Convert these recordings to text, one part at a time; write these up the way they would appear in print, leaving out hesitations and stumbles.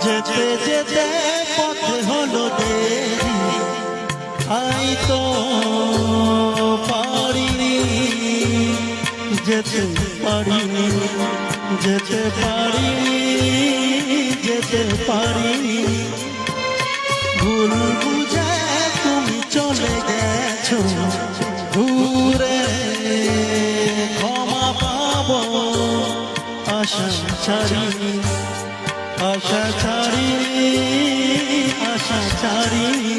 যেতে যেতে পথে হলো দেরি, আই তো পারিনি, যেতে পারিনি, যেতে পারিনি, যেতে পারিনি। ভুল বুঝে তুমি চলে গেছো দূরে, ক্ষমা পাবো আশা ছাড়িনি, আশা ছাড়িনি, আশা ছাড়িনি।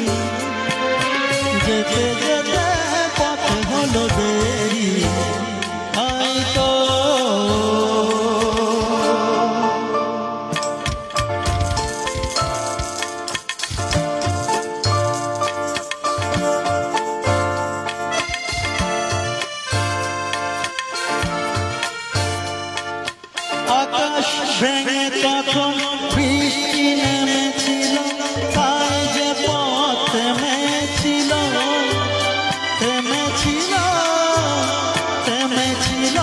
যেতে যেতে পথে হলো দেরি, আই তো আকাশ ভেঙে তখন বৃষ্টি নেমেছিল, তাই যে পথ থেমেছিল, থেমেছিল, থেমেছিল।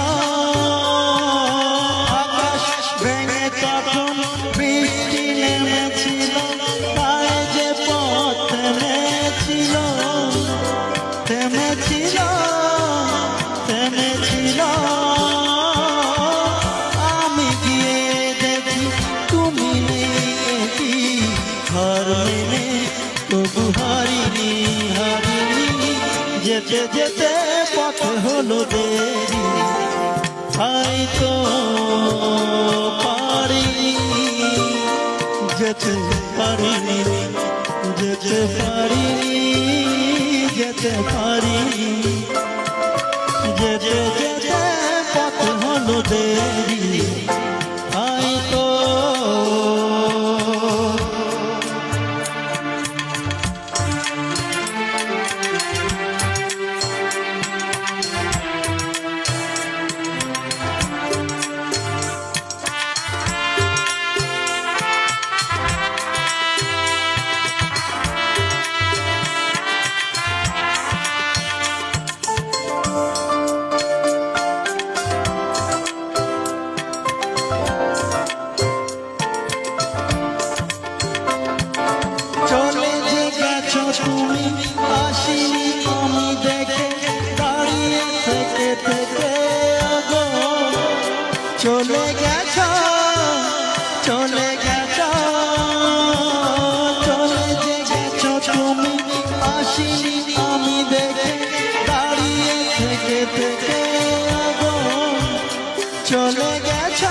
আকাশ ভেঙে তখন বৃষ্টি নেমেছিল, তাই যে পথ থেমেছিল, থেমেছিল, থেমেছিল। তবু হারিনি, হারিনি। যেতে যেতে পথে হলো দেরি, আই তো পারিনি, যেতে পারিনি, যেতে পারিনি, যেতে পারিনি। যেতে যেতে পথে হলো দেরি, আই তো তুমি আসিনি আমি দেখে দাঁড়িয়ে থেকে থেকে গো, চলে গেছ, চলে গেছ, চলে যে গেছ তুমি আসিনি আমি দেখে দাঁড়িয়ে থেকে থেকে গো, চলে গেছ,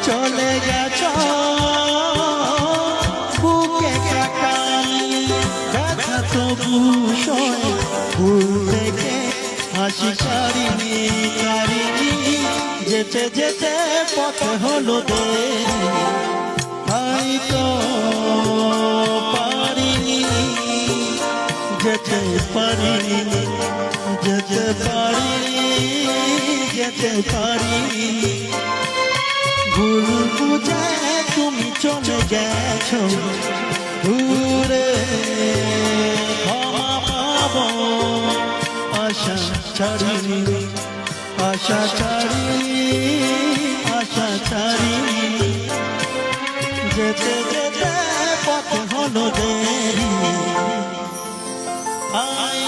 চলে গেছ। ভুল থেকে হাসি ছাড়িনি, ছাড়িনি। যেতে যেতে পথে হলো দেরি, আই তো পারিনি, যেতে পারিনি, যেতে পারিনি, যেতে পারিনি। ভুল বুঝে তুমি চলে গেছো দূরে, আশা ছাড়িনি, আশা ছাড়িনি, আশা ছাড়িনি। যেতে যেতে পথে হলো দেরি, আই